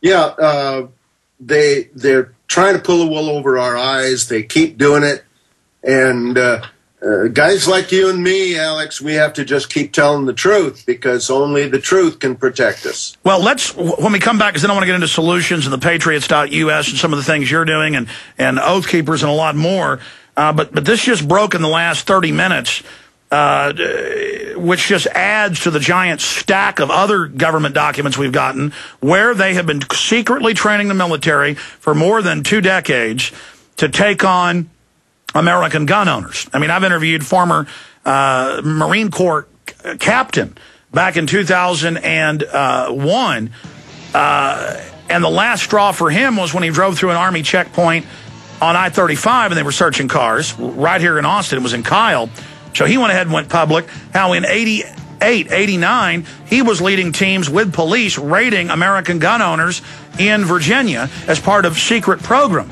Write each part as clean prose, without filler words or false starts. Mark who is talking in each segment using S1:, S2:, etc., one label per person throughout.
S1: Yeah, they're trying to pull the wool over our eyes. They keep doing it. And guys like you and me, Alex, we have to just keep telling the truth, because only the truth can protect us.
S2: Well, when we come back, because then I want to get into solutions and the Patriots.us and some of the things you're doing and Oath Keepers and a lot more. But this just broke in the last 30 minutes, which just adds to the giant stack of other government documents we've gotten where they have been secretly training the military for more than 2 decades to take on American gun owners. I mean, I've interviewed former Marine Corps captain back in 2001, and the last straw for him was when he drove through an Army checkpoint on I-35, and they were searching cars right here in Austin. It was in Kyle. So he went ahead and went public. How in 88, 89, he was leading teams with police raiding American gun owners in Virginia as part of secret program.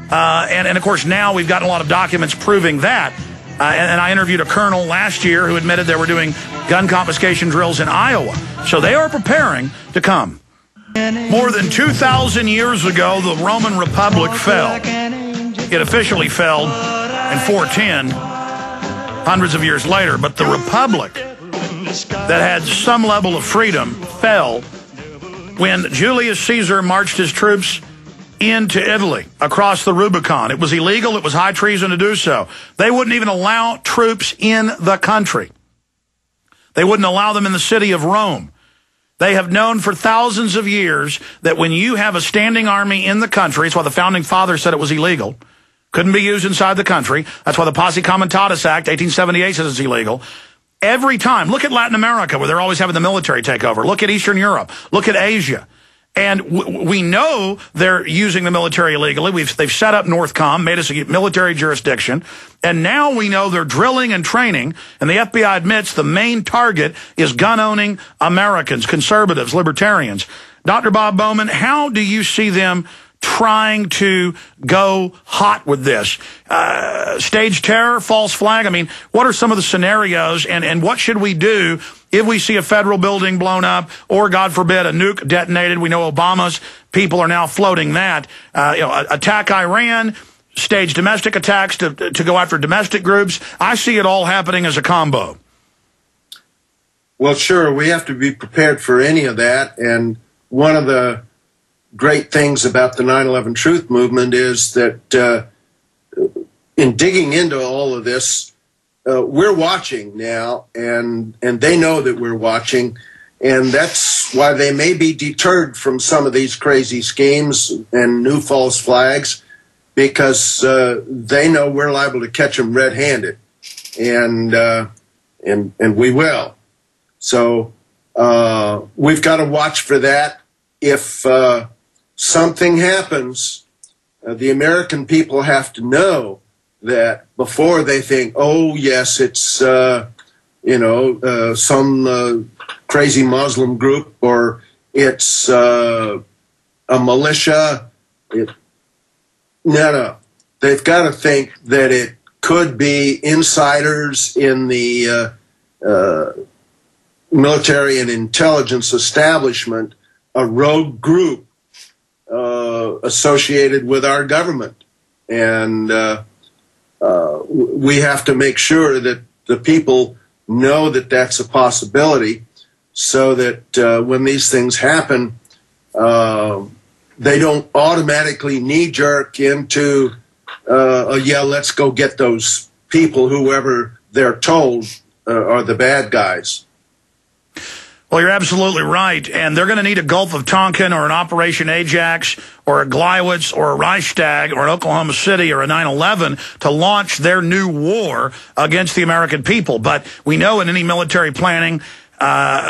S2: And of course, now we've gotten a lot of documents proving that. And I interviewed a colonel last year who admitted they were doing gun confiscation drills in Iowa. So they are preparing to come. More than 2,000 years ago, the Roman Republic fell. It officially fell in 410, hundreds of years later. But the Republic that had some level of freedom fell when Julius Caesar marched his troops into Italy, across the Rubicon. It was illegal. It was high treason to do so. They wouldn't even allow troops in the country. They wouldn't allow them in the city of Rome. They have known for thousands of years that when you have a standing army in the country, it's why the Founding Fathers said it was illegal, couldn't be used inside the country. That's why the Posse Comitatus Act, 1878, says it's illegal. Every time, look at Latin America, where they're always having the military take over. Look at Eastern Europe. Look at Asia. And we know they're using the military illegally. They've set up NORTHCOM, made us a military jurisdiction. And now we know they're drilling and training. And the FBI admits the main target is gun-owning Americans, conservatives, libertarians. Dr. Bob Bowman, how do you see them trying to go hot with this? Stage terror, false flag? I mean, what are some of the scenarios, and what should we do if we see a federal building blown up or, God forbid, a nuke detonated? We know Obama's people are now floating that. Attack Iran, stage domestic attacks to go after domestic groups. I see it all happening as a combo.
S1: Well, sure, we have to be prepared for any of that. And one of the great things about the 9/11 Truth Movement is that in digging into all of this, we're watching now, and they know that we're watching, and that's why they may be deterred from some of these crazy schemes and new false flags, because they know we're liable to catch them red-handed, and we will. So we've got to watch for that. If something happens, the American people have to know that before they think, oh, yes, it's, some crazy Muslim group, or it's a militia. No. They've got to think that it could be insiders in the military and intelligence establishment, a rogue group associated with our government. And we have to make sure that the people know that that's a possibility, so that when these things happen, they don't automatically knee-jerk into, yeah, let's go get those people, whoever they're told are the bad guys.
S2: Well, you're absolutely right, and they're going to need a Gulf of Tonkin or an Operation Ajax or a Gleiwitz or a Reichstag or an Oklahoma City or a 9/11 to launch their new war against the American people. But we know in any military planning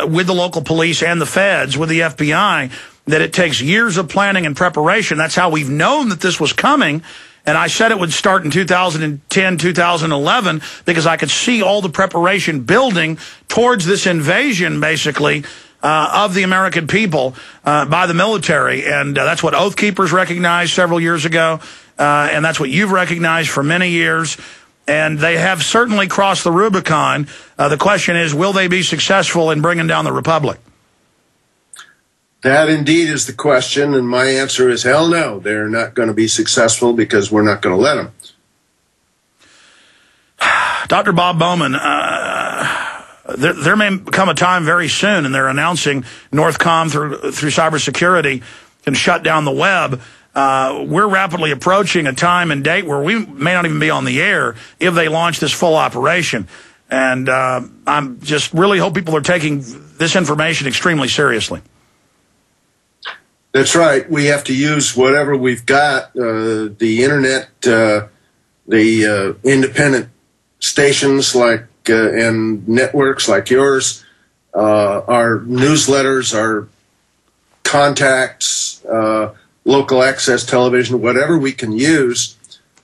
S2: with the local police and the feds, with the FBI, that it takes years of planning and preparation. That's how we've known that this was coming. And I said it would start in 2010, 2011, because I could see all the preparation building towards this invasion, basically, of the American people by the military. And that's what Oath Keepers recognized several years ago, and that's what you've recognized for many years. And they have certainly crossed the Rubicon. The question is, will they be successful in bringing down the Republic?
S1: That indeed is the question, and my answer is hell no. They're not going to be successful because we're not going to let them.
S2: Dr. Bob Bowman, there may come a time very soon, and they're announcing Northcom through cybersecurity can shut down the web. We're rapidly approaching a time and date where we may not even be on the air if they launch this full operation. And I'm just really hope people are taking this information extremely seriously.
S1: That's right. We have to use whatever we've got, the internet, the independent stations like and networks like yours, our newsletters, our contacts, local access television, whatever we can use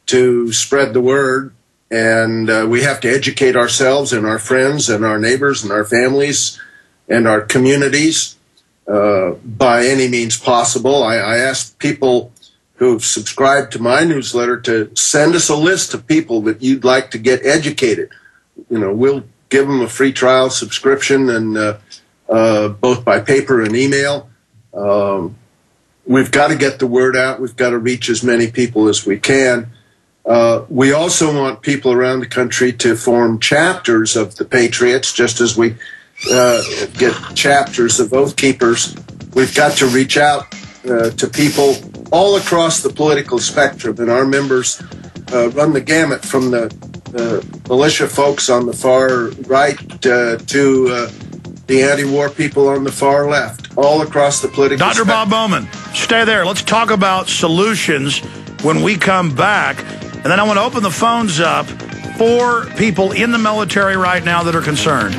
S1: to spread the word. And we have to educate ourselves and our friends and our neighbors and our families and our communities by any means possible. I asked people who've subscribed to my newsletter to send us a list of people that you'd like to get educated. You know, we'll give them a free trial subscription, and both by paper and email. We've got to get the word out. We've got to reach as many people as we can. We also want people around the country to form chapters of the Patriots, just as we get chapters of Oath Keepers. We've got to reach out to people all across the political spectrum, and our members run the gamut from the militia folks on the far right to the anti-war people on the far left, all across the political spectrum.
S2: Dr. Bob Bowman, stay there. Let's talk about solutions when we come back. And then I want to open the phones up for people in the military right now that are concerned.